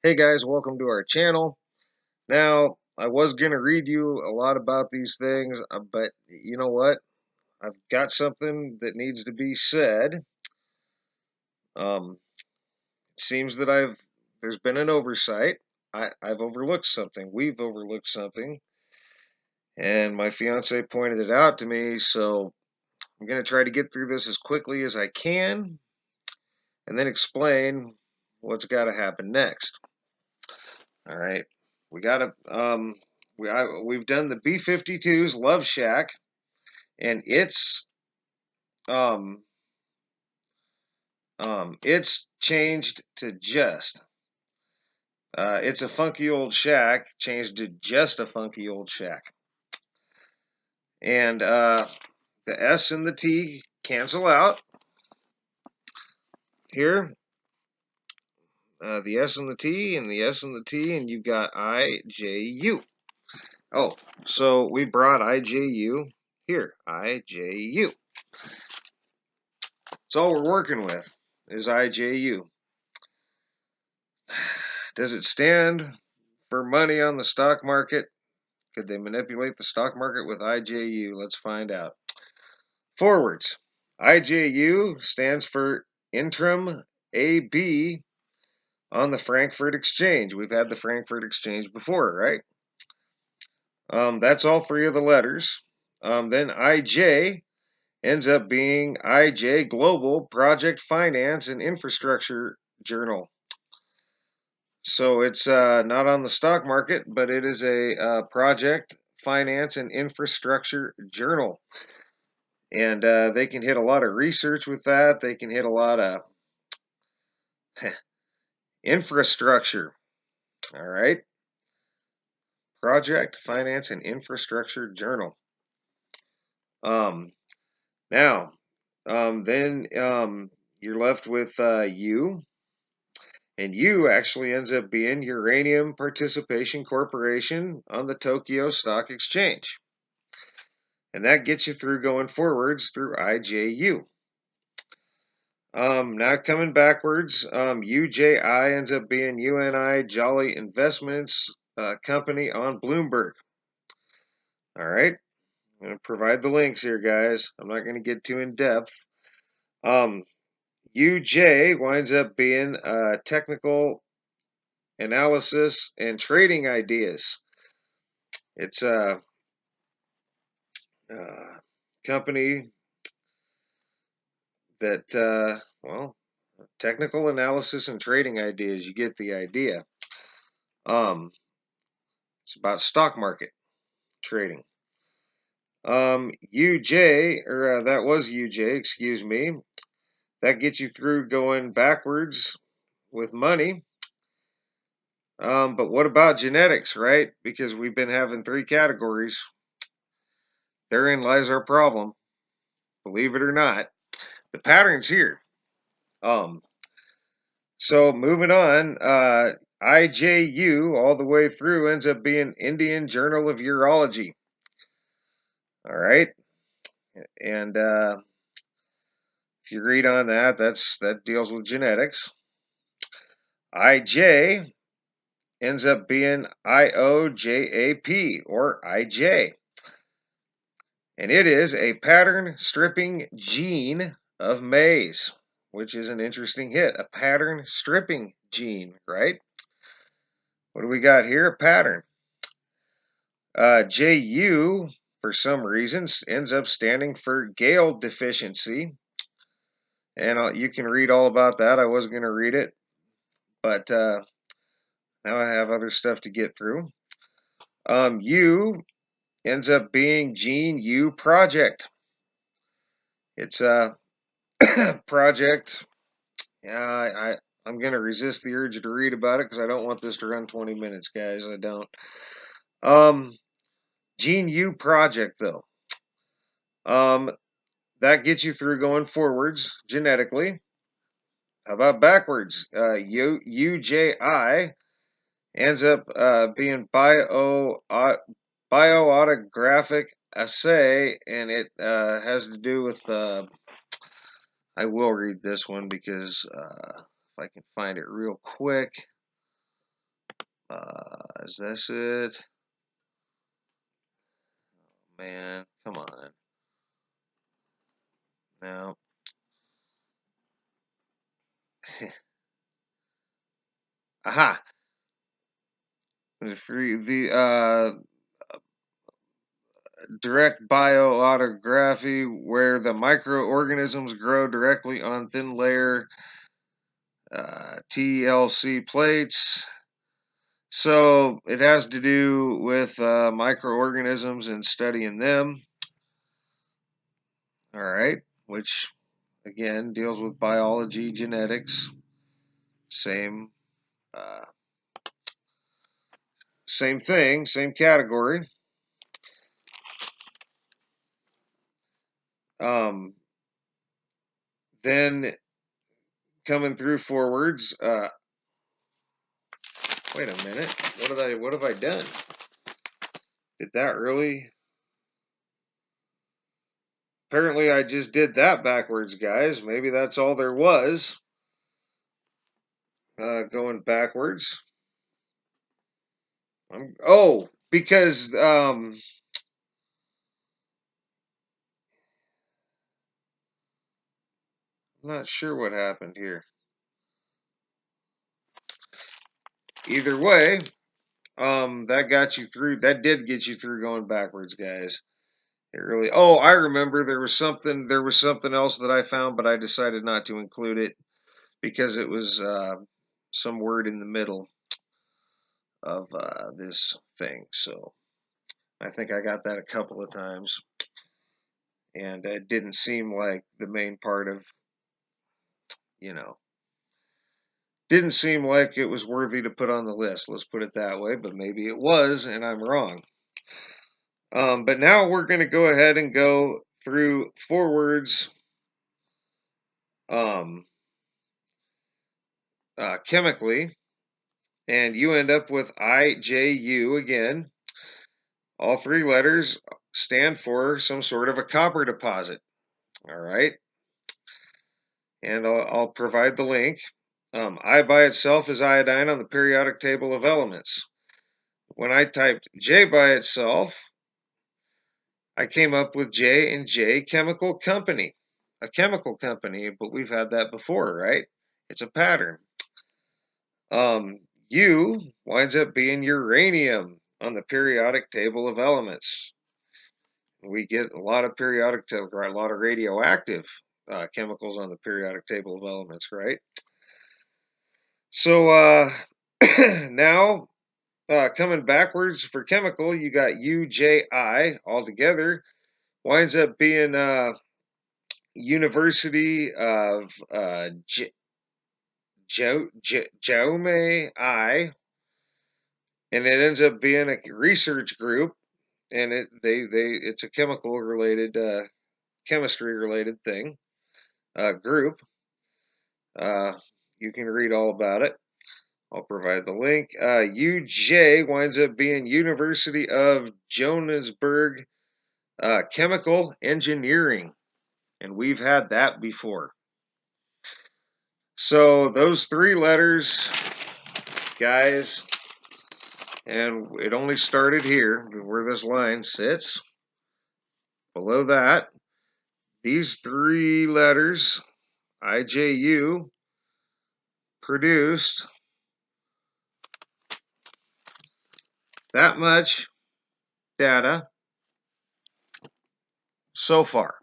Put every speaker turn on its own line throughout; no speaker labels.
Hey guys, welcome to our channel. Now, I was going to read you a lot about these things, but you know what? I've got something that needs to be said. It seems that there's been an oversight. I've overlooked something. We've overlooked something. And my fiance pointed it out to me, so I'm going to try to get through this as quickly as I can and then explain what's got to happen next. All right. We got to we've done the B52's Love Shack, and um it's changed to just it's a funky old shack changed to just a funky old shack. And the S and the T cancel out here. The S and the T and the S and the T, and you've got IJU. Oh, so we brought IJU here. IJU. That's all we're working with is IJU. Does it stand for money on the stock market? Could they manipulate the stock market with IJU? Let's find out. Forwards. IJU stands for interim AB on the Frankfurt Exchange. We've had the Frankfurt Exchange before, right? That's all three of the letters. Then IJ ends up being IJ Global Project Finance and Infrastructure Journal. So it's not on the stock market, but it is a project finance and infrastructure journal. And they can hit a lot of research with that. They can hit a lot of infrastructure. All right. Project finance and infrastructure journal. Um, now, then you're left with U. And U actually ends up being Uranium Participation Corporation on the Tokyo Stock Exchange. And that gets you through going forwards through IJU. Now coming backwards, UJI ends up being UNI Jolly Investments Company on Bloomberg. All right, I'm going to provide the links here, guys. I'm not going to get too in depth. UJ winds up being technical analysis and trading ideas. It's a company that, well, technical analysis and trading ideas. You get the idea. It's about stock market trading. UJ, or that was UJ, excuse me. That gets you through going backwards with money. But what about genetics, right? Because we've been having three categories. Therein lies our problem. Believe it or not. The pattern's here. So moving on, IJU all the way through ends up being Indian Journal of Urology. All right. And if you read on that, that deals with genetics. IJ ends up being IOJAP or IJ. And it is a pattern stripping gene of maize, which is an interesting hit. A pattern stripping gene, right? What do we got here? A pattern. JU, for some reasons, ends up standing for Gale deficiency. And you can read all about that. I wasn't going to read it, but now I have other stuff to get through. U ends up being Gene U Project. It's a project. I'm going to resist the urge to read about it because I don't want this to run 20 minutes, guys. I don't. Gene U Project, though. That gets you through going forwards genetically. How about backwards? UJI ends up being bioautographic assay, and it has to do with. I will read this one because if I can find it real quick. Is this it? Man, come on. No. Aha! The direct bioautography, where the microorganisms grow directly on thin layer TLC plates. So it has to do with microorganisms and studying them. All right, which again deals with biology, genetics, same uh, same thing, same category. Then coming through forwards. Wait a minute. What have I done? Did that really? Apparently I just did that backwards, guys. Maybe that's all there was. Going backwards. Because I'm not sure what happened here. Either way, that got you through. That did get you through going backwards, guys. It really. Oh, I remember there was something. There was something else that I found, but I decided not to include it because it was some word in the middle of this thing. So I think I got that a couple of times, and it didn't seem like the main part of, you know, didn't seem like it was worthy to put on the list. Let's put it that way. But maybe it was, and I'm wrong. But now we're going to go ahead and go through forwards um, chemically, and you end up with IJU again. All three letters stand for some sort of a copper deposit. All right, and I'll provide the link. I by itself is iodine on the periodic table of elements. When I typed J by itself, I came up with J and J Chemical Company. A chemical company, but we've had that before, right? It's a pattern. U winds up being uranium on the periodic table of elements. We get a lot of a lot of radioactive chemicals on the periodic table of elements, right? So now coming backwards for chemical, you got UJI all together. Winds up being University of Jaume I, and it ends up being a research group, and it's a chemistry related thing group. You can read all about it. I'll provide the link. UJ winds up being University of Johannesburg Chemical Engineering, and we've had that before. So those three letters, guys, and it only started here where this line sits. Below that, these three letters, IJU, produced that much data so far.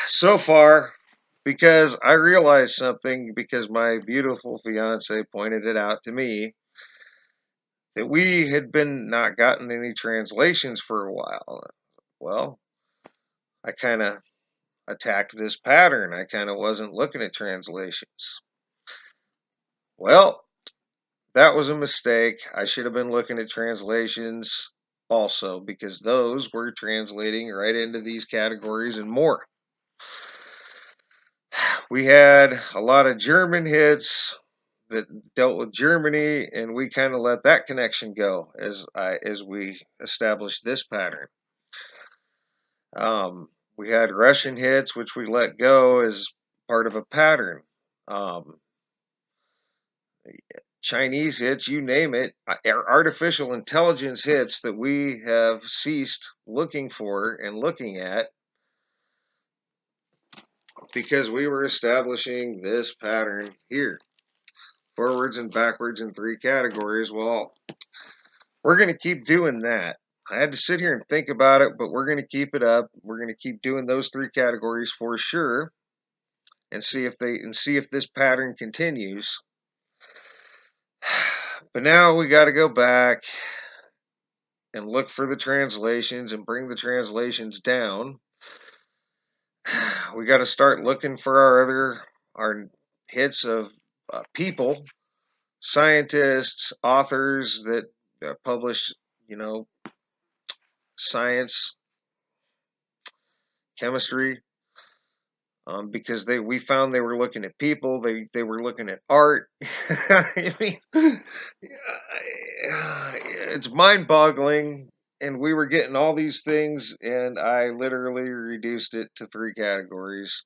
So far, because I realized something, because my beautiful fiance pointed it out to me, that we had been not gotten any translations for a while. Well, I kind of attacked this pattern. I kind of wasn't looking at translations. Well, that was a mistake. I should have been looking at translations also, because those were translating right into these categories and more. We had a lot of German hits that dealt with Germany, and we kind of let that connection go as we established this pattern. We had Russian hits, which we let go as part of a pattern. Chinese hits, you name it, artificial intelligence hits that we have ceased looking for and looking at because we were establishing this pattern here, forwards and backwards in 3 categories. Well, we're going to keep doing that. I had to sit here and think about it, but we're going to keep it up. We're going to keep doing those 3 categories for sure, and see if this pattern continues. But now we got to go back and look for the translations and bring the translations down. We got to start looking for our hits of people, scientists, authors that publish, science, chemistry, because we found they were looking at people, they were looking at art. I mean, it's mind-boggling, and we were getting all these things, and I literally reduced it to 3 categories.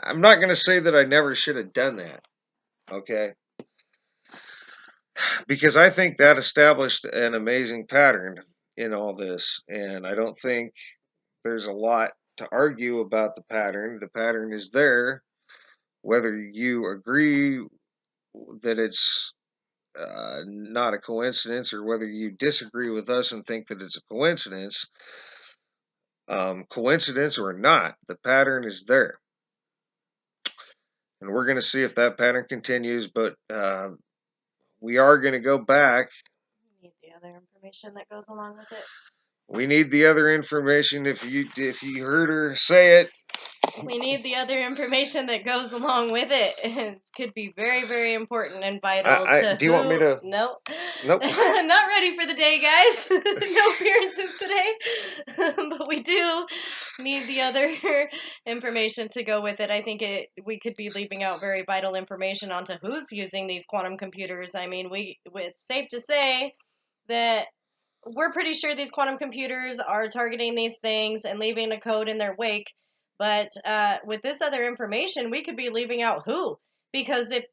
I'm not going to say that I never should have done that, okay? Because I think that established an amazing pattern in all this, and I don't think there's a lot to argue about the pattern. The pattern is there, whether you agree that it's not a coincidence or whether you disagree with us and think that it's a coincidence. Coincidence or not, the pattern is there. And we're going to see if that pattern continues, but we are going to go back.
We need the other information that goes along with it.
We need the other information. If you heard her say it,
we need the other information that goes along with it. It could be very, very important and vital to
do you want me to?
Nope.
Nope.
Not ready for the day, guys. No appearances today. But we do need the other information to go with it. I think we could be leaving out very vital information onto who's using these quantum computers. I mean, it's safe to say that we're pretty sure these quantum computers are targeting these things and leaving a code in their wake. But with this other information, we could be leaving out who. Because if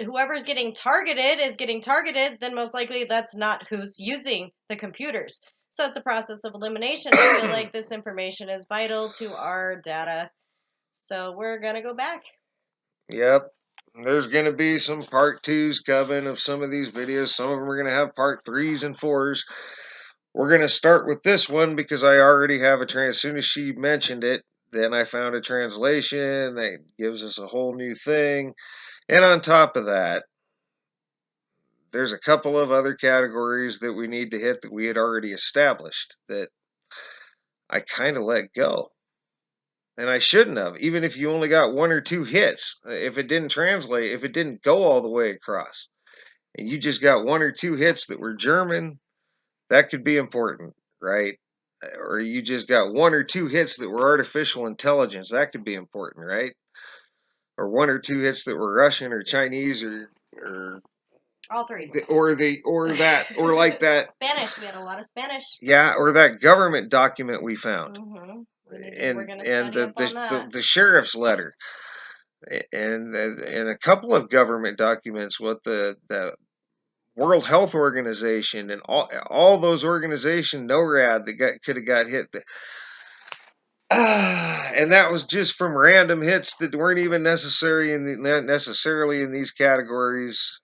whoever's getting targeted is getting targeted, then most likely that's not who's using the computers. So it's a process of elimination. I feel like this information is vital to our data. So we're going to go back.
Yep. There's going to be some part 2s coming of some of these videos. Some of them are going to have part 3s and 4s. We're going to start with this one because I already have as soon as she mentioned it, then I found a translation that gives us a whole new thing. And on top of that, there's a couple of other categories that we need to hit that we had already established that I kind of let go. And I shouldn't have, even if you only got 1 or 2 hits. If it didn't translate, if it didn't go all the way across, and you just got 1 or 2 hits that were German, that could be important, right? Or you just got 1 or 2 hits that were artificial intelligence, that could be important, right? Or 1 or 2 hits that were Russian or Chinese or
all 3.
Or like that
Spanish. We had a lot of Spanish.
Yeah, or that government document we found.
Mm-hmm.
We're
going to study up on that.
The sheriff's letter, and a couple of government documents, what the World Health Organization and all those organizations, NORAD, that could have got hit. And that was just from random hits that weren't even necessarily in these categories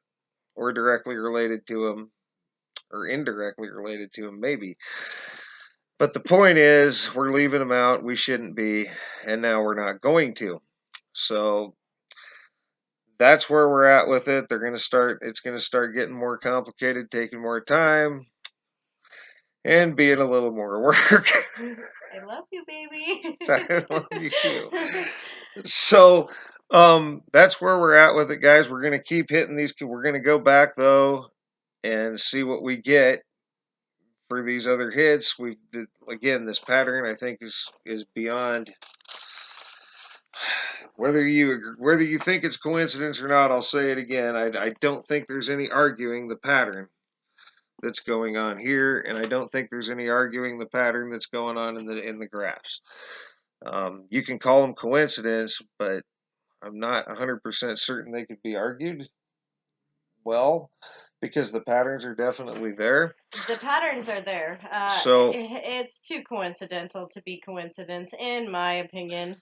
or directly related to them or indirectly related to them, maybe. But the point is, we're leaving them out. We shouldn't be, and now we're not going to. So that's where we're at with it. It's going to start getting more complicated, taking more time, and being a little more work.
I love you, baby.
I love you too. So that's where we're at with it, guys. We're going to keep hitting these. We're going to go back, though, and see what we get for these other hits. Again, this pattern, I think, is beyond whether you think it's coincidence or not. I'll say it again. I don't think there's any arguing the pattern that's going on here, and I don't think there's any arguing the pattern that's going on in the graphs. You can call them coincidence, but I'm not 100% certain they could be argued well, because the patterns are definitely there.
The patterns are there.
So,
It's too coincidental to be coincidence, in my opinion.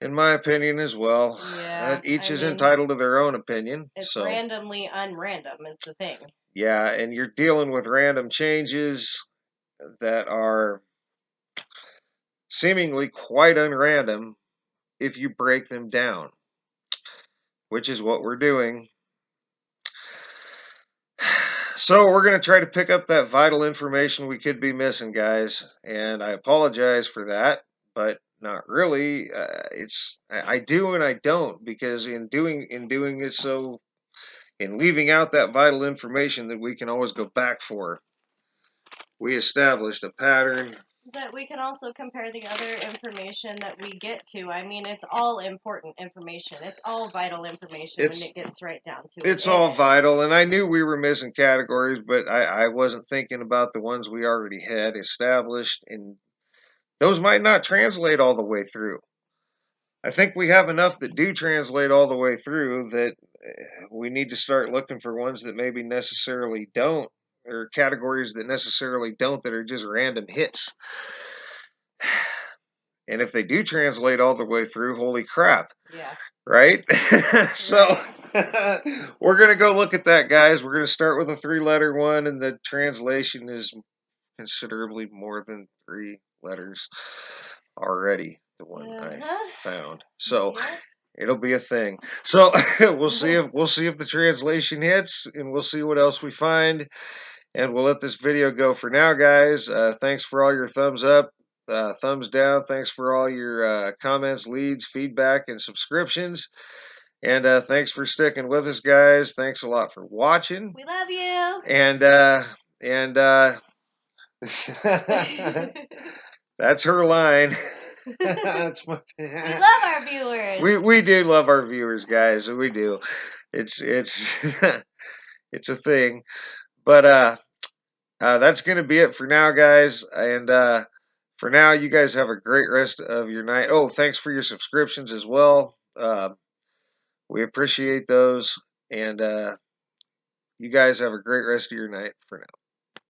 in my opinion as well,
Yeah,
each
I
is
mean,
entitled to their own opinion.
it's
So,
randomly unrandom is the thing.
yeah, and you're dealing with random changes that are seemingly quite unrandom if you break them down, which is what we're doing. So we're going to try to pick up that vital information we could be missing, guys, and I apologize for that, but not really. I do and I don't, because in doing it, so in leaving out that vital information that we can always go back for, we established a pattern.
That we can also compare the other information that we get to. I mean, it's all important information. It's all vital information when
It's
it gets right down to it.
it's
It
all
is.
vital, and I knew we were missing categories, but I wasn't thinking about the ones we already had established, and those might not translate all the way through. I think we have enough that do translate all the way through that we need to start looking for ones that maybe necessarily don't, or categories that necessarily don't, that are just random hits. And if they do translate all the way through, holy crap.
Yeah.
Right? So
Right.
we're going to go look at that, guys. We're going to start with a 3-letter one, and the translation is considerably more than 3 letters already, the one I
Uh-huh.
found. So
Yep.
it'll be a thing. So we'll see if the translation hits, and we'll see what else we find, and we'll let this video go for now, guys. Thanks for all your thumbs up, thumbs down. Thanks for all your comments, leads, feedback, and subscriptions. And thanks for sticking with us, guys. Thanks a lot for watching.
We love you.
And that's her line. That's my.
We love our viewers.
We do love our viewers, guys. We do. It's it's a thing. But that's gonna be it for now, guys. And for now, you guys have a great rest of your night. Oh, thanks for your subscriptions as well. We appreciate those. And you guys have a great rest of your night for now.